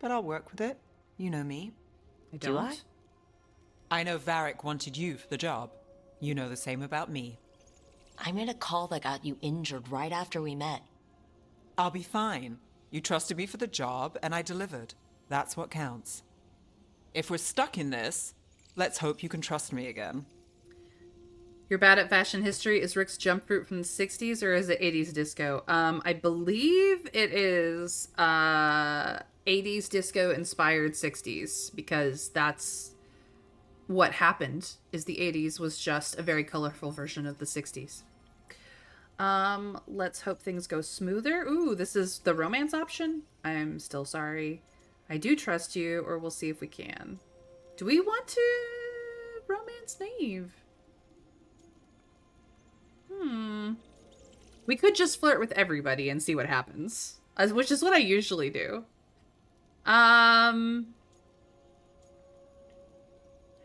but I'll work with it. You know me. I Do I? don't. I know Varric wanted you for the job. You know the same about me. I made a call that got you injured right after we met. I'll be fine. You trusted me for the job, and I delivered. That's what counts. If we're stuck in this, let's hope you can trust me again. You're bad at fashion history. Is Rick's jump fruit from the 60s or is it 80s disco? I believe it is 80s disco inspired 60s because that's what happened. Is the 80s was just a very colorful version of the 60s. Let's hope things go smoother. Ooh, this is the romance option. I'm still sorry. I do trust you, or we'll see if we can. Do we want to romance Nave? We could just flirt with everybody and see what happens, which is what I usually do. I'm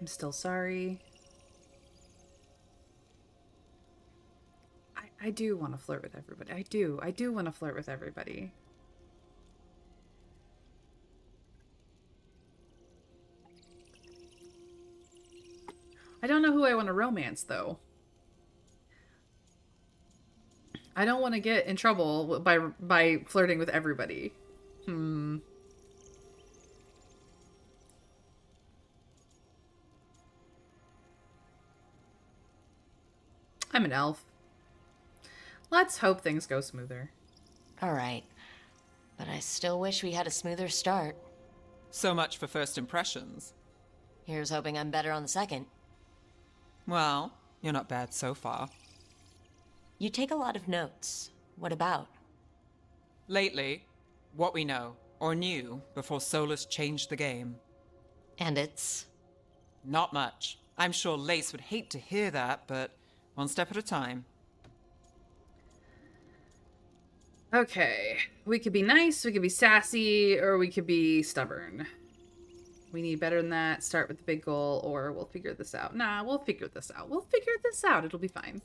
still sorry. I do want to flirt with everybody. I do want to flirt with everybody. I don't know who I want to romance, though. I don't want to get in trouble by flirting with everybody. I'm an elf. Let's hope things go smoother. Alright. But I still wish we had a smoother start. So much for first impressions. Here's hoping I'm better on the second. Well, you're not bad so far. You take a lot of notes. What about? Lately, what we know, or knew, before Solus changed the game. And it's... Not much. I'm sure Lace would hate to hear that, but one step at a time. Okay. We could be nice, we could be sassy, or we could be stubborn. We need better than that. Start with the big goal, or we'll figure this out. Nah, we'll figure this out. We'll figure this out. It'll be fine.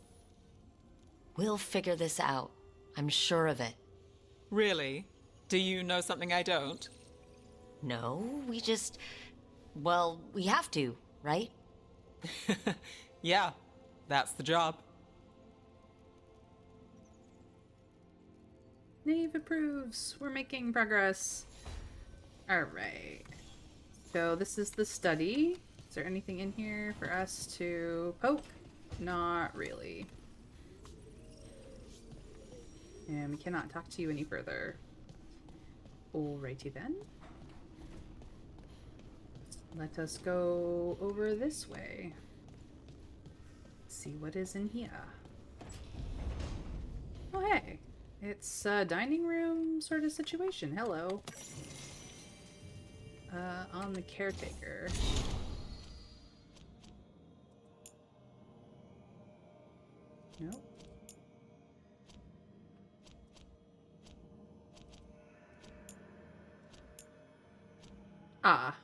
We'll figure this out. I'm sure of it. Really? Do you know something I don't? No, we just... Well, we have to, right? Yeah, that's the job. Nave approves. We're making progress. Alright. So this is the study. Is there anything in here for us to poke? Not really. And we cannot talk to you any further. Alrighty then. Let us go over this way. See what is in here. Oh hey, it's a dining room sort of situation. Hello. On the caretaker. Nope. Ah.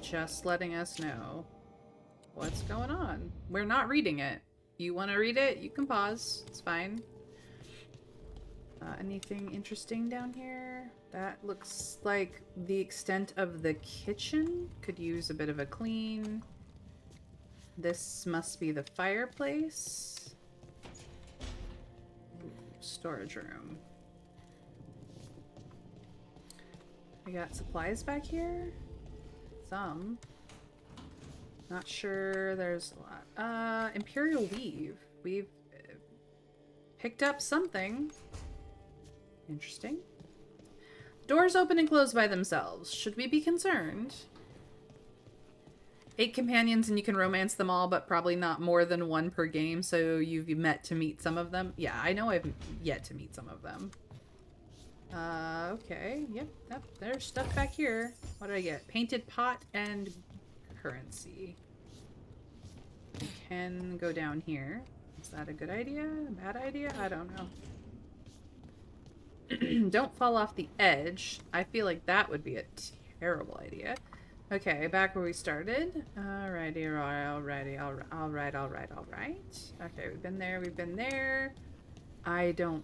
Just letting us know what's going on. We're not reading it. You want to read it? You can pause. It's fine. Anything interesting down here? That looks like the extent of the kitchen. Could use a bit of a clean. This must be the fireplace. Storage room. We got supplies back here. some. Not sure there's a lot. Imperial Weave. We've picked up something. Interesting. Doors open and close by themselves. Should we be concerned? 8 companions and you can romance them all, but probably not more than 1 per game, so you've met to meet some of them. Yeah, I know I've yet to meet some of them. Okay. Yep, there's stuff back here. What did I get? Painted pot and currency. I can go down here. Is that a good idea? A bad idea? I don't know. Don't fall off the edge. I feel like that would be a terrible idea. Okay, back where we started. Alrighty. Okay, we've been there. I don't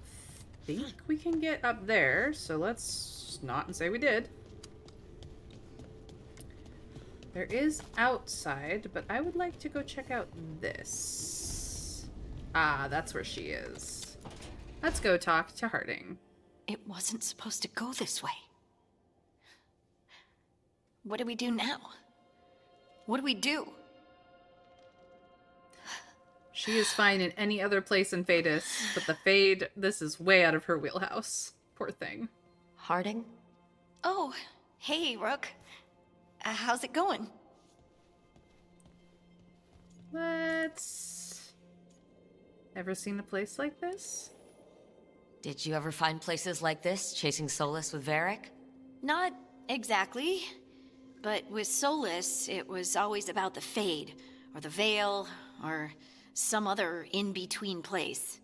think we can get up there, so let's not and say we did. There is outside, but I would like to go check out this. Ah, that's where she is. Let's go talk to Harding. It wasn't supposed to go this way. What do we do now? What do we do? She is fine in any other place in Fadis, but the Fade, this is way out of her wheelhouse. Poor thing. Harding? Oh, hey, Rook. How's it going? Let's... Ever seen a place like this? Did you ever find places like this, chasing Solus with Varric? Not exactly. But with Solus, it was always about the Fade, or the Veil, or some other in-between place.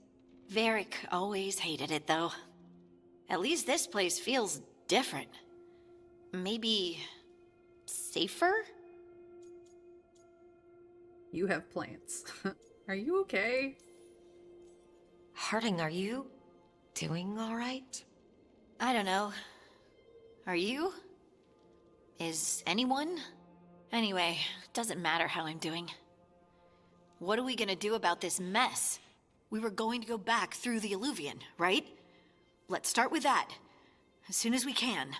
Varric always hated it, though. At least this place feels different. Maybe... safer? You have plants. Are you okay? Harding, are you doing all right? I don't know. Are you? Is anyone? Anyway, doesn't matter how I'm doing. What are we gonna do about this mess? We were going to go back through the Alluvion, right? Let's start with that. As soon as we can.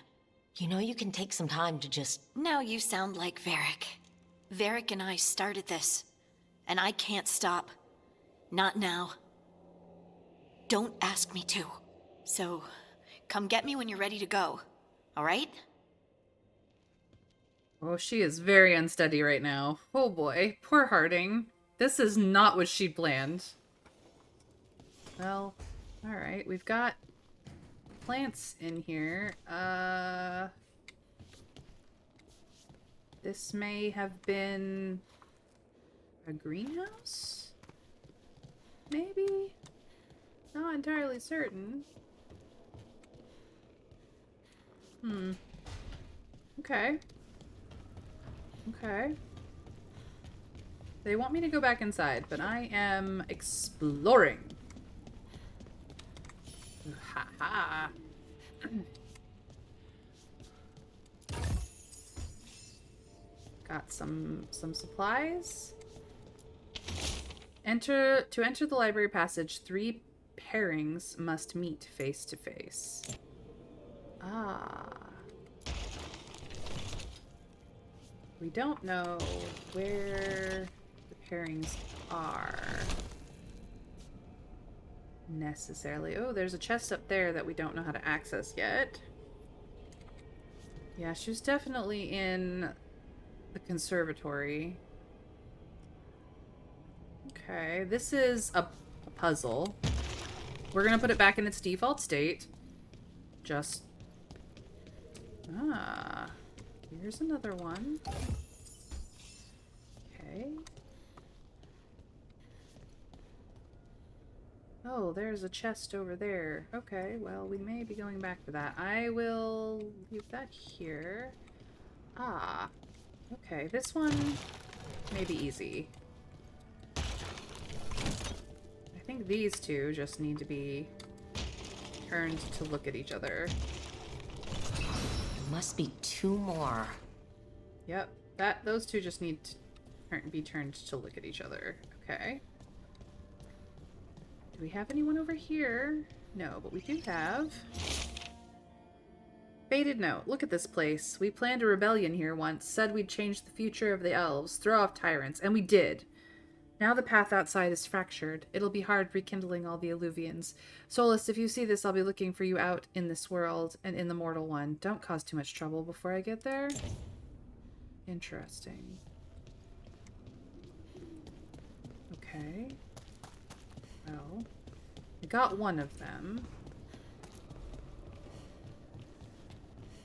You know you can take some time to just... Now you sound like Varric. Varric and I started this. And I can't stop. Not now. Don't ask me to. So, come get me when you're ready to go. Alright? Oh, she is very unsteady right now. Oh boy, poor Harding. This is not what she planned. Well, alright, we've got plants in here. This may have been a greenhouse? Maybe? Not entirely certain. Okay. Okay. They want me to go back inside, but I am exploring. Ha ha. Got some supplies. To enter the library passage, 3 pairings must meet face to face. Ah. We don't know where the pairings are necessarily. Oh, there's a chest up there that we don't know how to access yet. Yeah, she's definitely in the conservatory. Okay, this is a puzzle. We're gonna put it back in its default state. Just... Ah... Here's another one. Okay. Oh, there's a chest over there. Okay, well, we may be going back for that. I will leave that here. Ah. Okay, this one may be easy. I think these two just need to be turned to look at each other. Must be 2 more. Yep, those two just need to be turned to look at each other. Okay. Do we have anyone over here? No, but we do have... Faded note. Look at this place. We planned a rebellion here once, said we'd change the future of the elves, throw off tyrants, and we did. Now the path outside is fractured. It'll be hard rekindling all the Illuvians. Solus, if you see this, I'll be looking for you out in this world and in the mortal one. Don't cause too much trouble before I get there. Interesting. Okay. Well, I got one of them.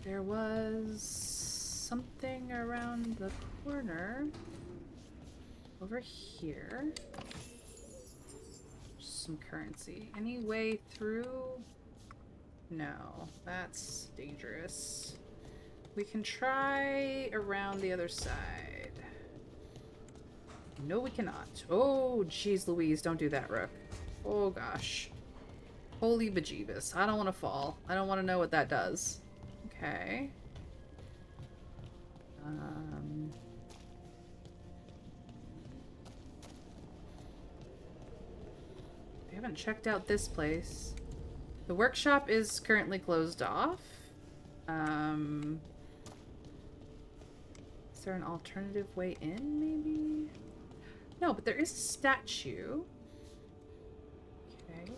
There was something around the corner. Over here. Some currency. Any way through? No, that's dangerous. We can try around the other side. No, we cannot. Oh, jeez Louise, don't do that, Rook. Oh, gosh. Holy bejeebus. I don't want to fall. I don't want to know what that does. Okay. I haven't checked out this place. The workshop is currently closed off. Is there an alternative way in, maybe? No, but there is a statue. Okay.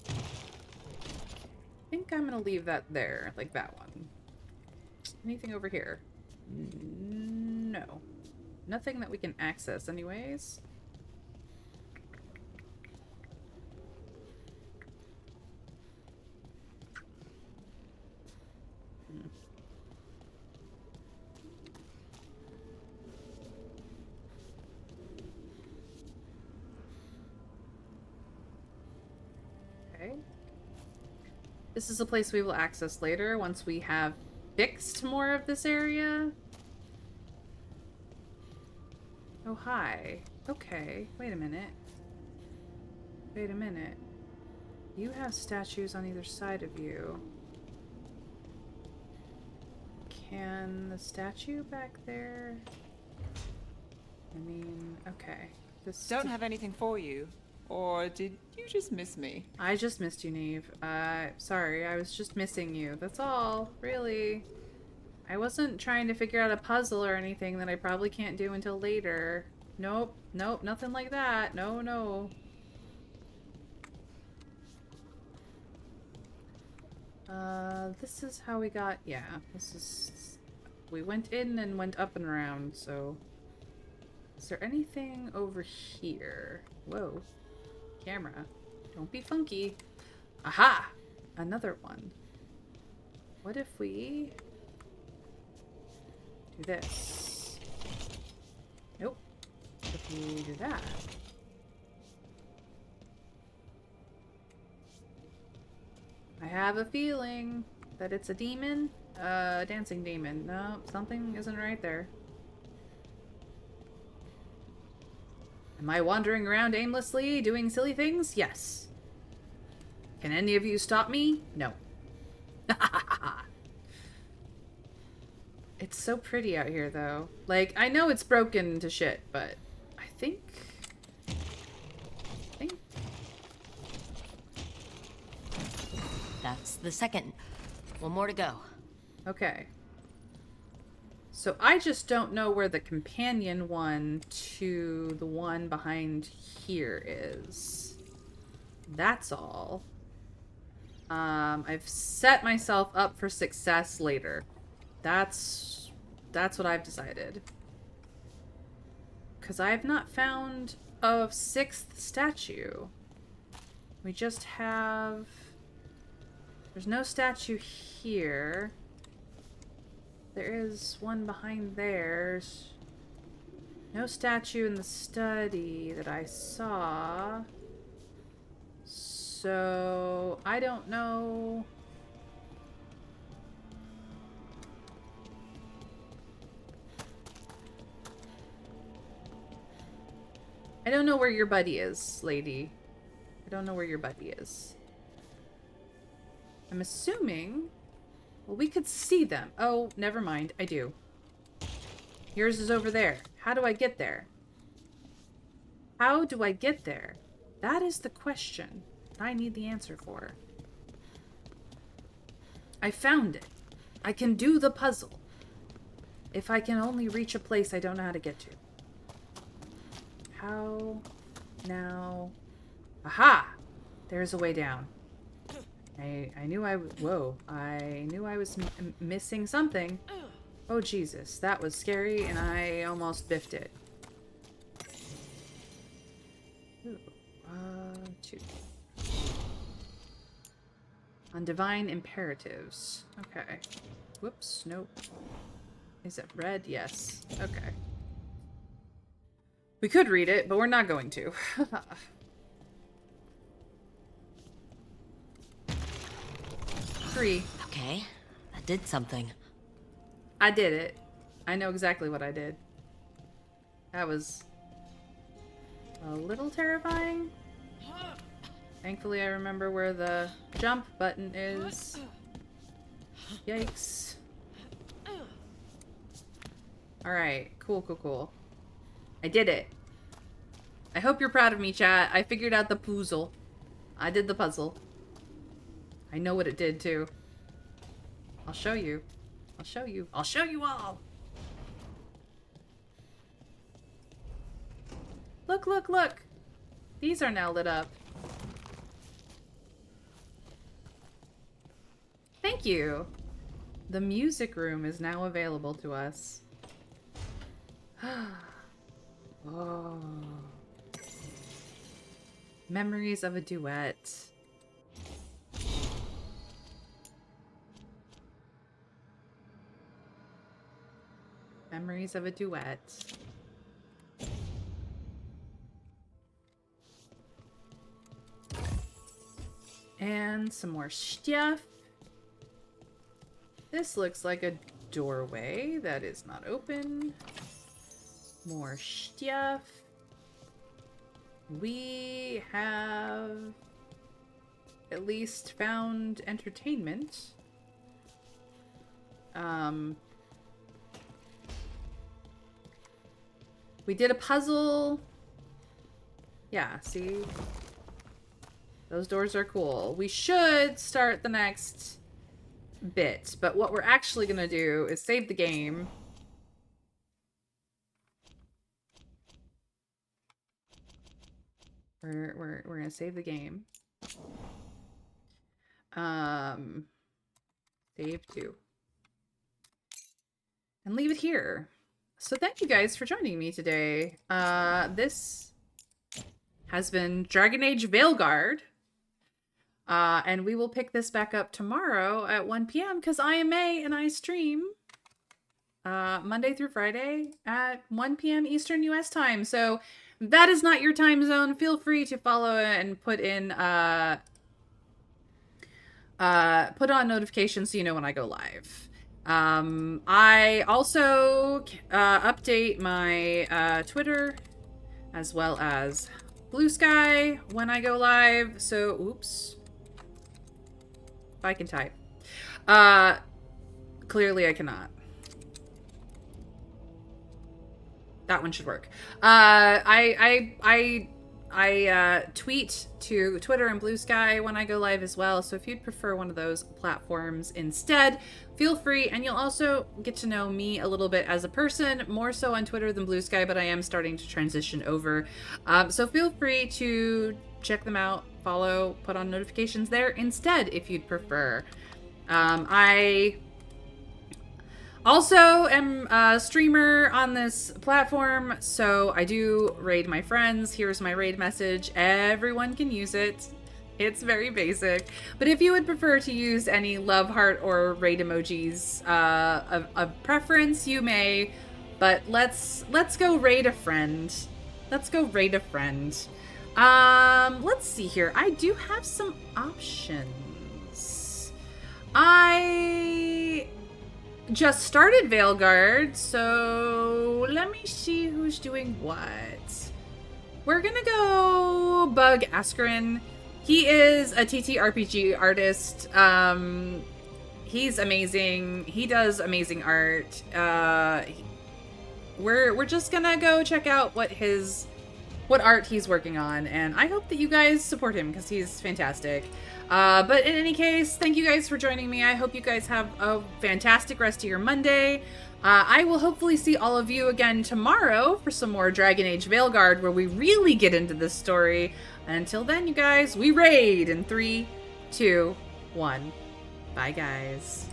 I think I'm gonna leave that there, like that one. Anything over here? No. Nothing that we can access anyways. Okay. This is a place we will access later once we have fixed more of this area. Oh, hi. Okay, wait a minute. Wait a minute. You have statues on either side of you. Can the statue back there? I mean, okay. This Don't have anything for you. Or did you just miss me? I just missed you, Neve. Sorry, I was just missing you. That's all, really. I wasn't trying to figure out a puzzle or anything that I probably can't do until later. Nope, nope, nothing like that. No, no. This is how we got, yeah, this is, we went in and went up and around, so. Is there anything over here? Whoa. Camera. Don't be funky. Aha! Another one. What if we do this? Nope. What if we do that? I have a feeling that it's a demon. Dancing demon. No, something isn't right there. Am I wandering around aimlessly, doing silly things? Yes. Can any of you stop me? No. It's so pretty out here, though. Like, I know it's broken to shit, but I think... That's the second. One more to go. Okay. So I just don't know where the companion one to the one behind here is. That's all. I've set myself up for success later. That's what I've decided. Because I have not found a sixth statue. We just have... There's no statue here. There is one behind theirs. No statue in the study that I saw. So, I don't know. I don't know where your buddy is, lady. I don't know where your buddy is. I'm assuming... Well, we could see them. Oh, never mind. I do. Yours is over there. How do I get there? How do I get there? That is the question I need the answer for. I found it. I can do the puzzle. If I can only reach a place I don't know how to get to. How? Now? Aha! There's a way down. I knew I... Whoa. I knew I was missing something. Oh, Jesus. That was scary, and I almost biffed it. Ooh. 2. On divine imperatives. Okay. Whoops. Nope. Is it red? Yes. Okay. We could read it, but we're not going to. 3. Okay, that did something. I did it. I know exactly what I did. That was a little terrifying. Thankfully, I remember where the jump button is. Yikes. Alright, cool. I did it. I hope you're proud of me, chat. I figured out the puzzle. I did the puzzle. I know what it did, too. I'll show you. I'll show you. I'll show you all! Look, look, look! These are now lit up. Thank you! The music room is now available to us. Oh. Memories of a duet. Memories of a duet. And some more stuff. This looks like a doorway that is not open. More stuff. We have at least found entertainment. We did a puzzle. Yeah, see? Those doors are cool. We should start the next bit, but what we're actually gonna do is save the game. We're gonna save the game. Save to. And leave it here. So thank you guys for joining me today. This has been Dragon Age Veilguard. And we will pick this back up tomorrow at 1 p.m. because I am May and I stream Monday through Friday at 1 p.m. Eastern US time. So if that is not your time zone, feel free to follow and put on notifications so you know when I go live. I also update my Twitter as well as Blue Sky when I go live. So, oops. If I can type. Clearly I cannot. That one should work. I tweet to Twitter and Blue Sky when I go live as well. So if you'd prefer one of those platforms instead, feel free. And you'll also get to know me a little bit as a person, more so on Twitter than Blue Sky, but I am starting to transition over. So feel free to check them out, follow, put on notifications there instead if you'd prefer. I also am a streamer on this platform, so I do raid my friends. Here's my raid message. Everyone can use it. It's very basic. But if you would prefer to use any love heart or raid emojis of preference, you may. But let's go raid a friend. Let's go raid a friend. Let's see here. I do have some options. I just started Veilguard, so let me see who's doing what. We're gonna go Bug Askren. He is a TTRPG artist. He's amazing. He does amazing art. We're just gonna go check out what his what art he's working on, and I hope that you guys support him because he's fantastic. But in any case, thank you guys for joining me. I hope you guys have a fantastic rest of your Monday. I will hopefully see all of you again tomorrow for some more Dragon Age Veilguard, where we really get into this story. Until then, you guys, we raid in 3, 2, 1. Bye, guys.